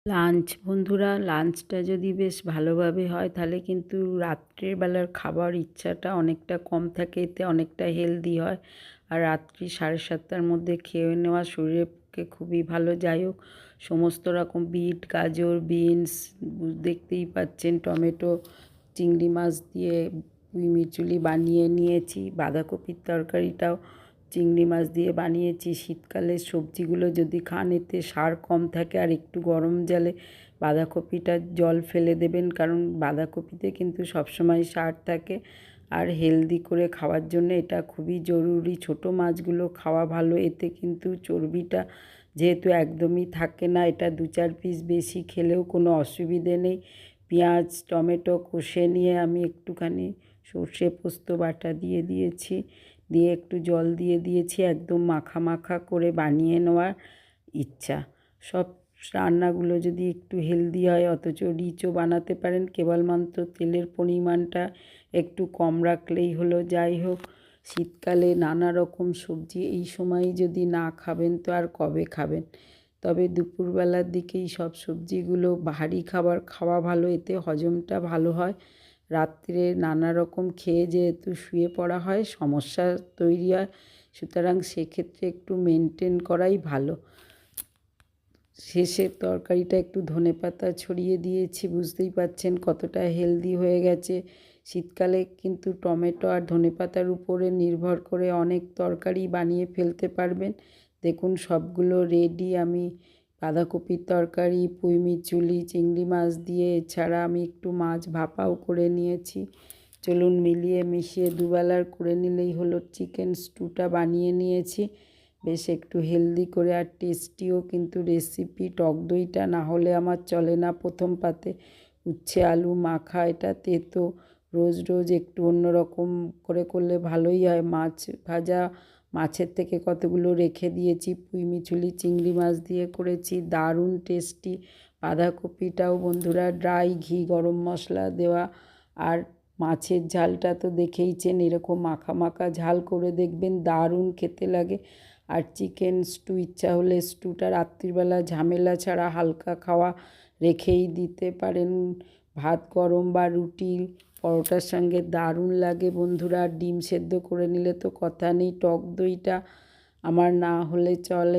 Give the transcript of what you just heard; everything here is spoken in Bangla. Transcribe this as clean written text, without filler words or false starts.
লাঞ্চ বন্ধুরা, লাঞ্চটা যদি বেশ ভালোভাবে হয় তাহলে কিন্তু রাত্রের বেলার খাবার ইচ্ছাটা অনেকটা কম থাকে, এতে অনেকটা হেলদি হয়। আর রাত্রি 7:30টার মধ্যে খেয়ে নেওয়া শরীরের পক্ষে খুবই ভালো। যাই হোক, সমস্ত রকম বিট, গাজর, বিনস, দেখতেই পাচ্ছেন, টমেটো, চিংড়ি মাছ দিয়ে পুঁই মিরচুলি বানিয়ে নিয়েছি। বাঁধাকপির তরকারিটাও চিংড়ি মাছ দিয়ে বানিয়েছি। শীতকালের সবজিগুলো যদি খান, এতে সার কম থাকে। আর একটু গরম জলে বাঁধাকপিটা জল ফেলে দেবেন, কারণ বাঁধাকপিতে কিন্তু সবসময় সার থাকে। আর হেলদি করে খাওয়ার জন্য এটা খুবই জরুরি। ছোটো মাছগুলো খাওয়া ভালো, এতে কিন্তু চর্বিটা যেহেতু একদমই থাকে না, এটা 2-4 পিস বেশি খেলেও কোনো অসুবিধে নেই। পেঁয়াজ টমেটো কষে নিয়ে আমি একটুখানি সর্ষে পোস্ত বাটা দিয়ে দিয়েছি, দিয়ে একটু জল দিয়ে দিয়েছি। একদম মাখা মাখা করে বানিয়ে নেওয়ার ইচ্ছা। সব রান্নাগুলো যদি একটু হেলদি হয় অথচ রিচও বানাতে পারেন, কেবলমাত্র তেলের পরিমাণটা একটু কম রাখলেই হলো। যাই হোক, শীতকালে নানা রকম সবজি এই সময় যদি না খাবেন তো আর কবে খাবেন। তবে দুপুরবেলার দিকেই সব সবজিগুলো ভারী খাবার খাওয়া ভালো, এতে হজমটা ভালো হয়। রাত্রে নানা রকম খেয়ে যেহেতু শুয়ে পড়া হয়, সমস্যা তৈরি হয়, সুতরাং সেক্ষেত্রে একটু মেনটেন করাই ভালো। শেষের তরকারিটা একটু ধনেপাতা ছড়িয়ে দিয়েছি, বুঝতেই পাচ্ছেন কতটা হেলদি হয়ে গেছে। শীতকালে কিন্তু টমেটো আর ধনেপাতার উপরে নির্ভর করে অনেক তরকারি বানিয়ে ফেলতে পারবেন। দেখুন সবগুলো রেডি। আমি বাঁধাকপির তরকারি, পুঁই মিরচুলি, চিংড়ি মাছ দিয়ে, এছাড়া আমি একটু মাছ ভাপাও করে নিয়েছি। চলুন মিলিয়ে মিশিয়ে দুবেলার করে নিলেই হলো। চিকেন স্টুটা বানিয়ে নিয়েছি বেশ একটু হেলদি করে আর টেস্টিও কিন্তু রেসিপি। টক দইটা না হলে আমার চলে না প্রথম পাতে। উচ্ছে আলু মাখা, এটা তেতো, রোজ রোজ একটু অন্যরকম করে করলে ভালোই হয়। মাছ ভাজা, মাছের থেকে কতগুলো রেখে দিয়েছি। পুঁই মিরচুলি চিংড়ি মাছ দিয়ে করেছি, দারুণ টেস্টি। বাঁধাকপিটাও বন্ধুরা ড্রাই ঘি গরম মশলা দেওয়া। আর মাছের ঝালটা তো দেখেইছেন, এরকম মাখা মাখা ঝাল করে দেখবেন, দারুণ খেতে লাগে। আর চিকেন স্টু ইচ্ছা হলে স্টুটা রাত্রিবেলা ঝামেলা ছাড়া হালকা খাওয়া রেখেই দিতে পারেন। ভাত গরম বা রুটি পরোটার সঙ্গে দারুণ লাগে বন্ধুরা। ডিম সেদ্ধ করে নিলে তো কথা নেই। টক দইটা আমার না হলে চলে।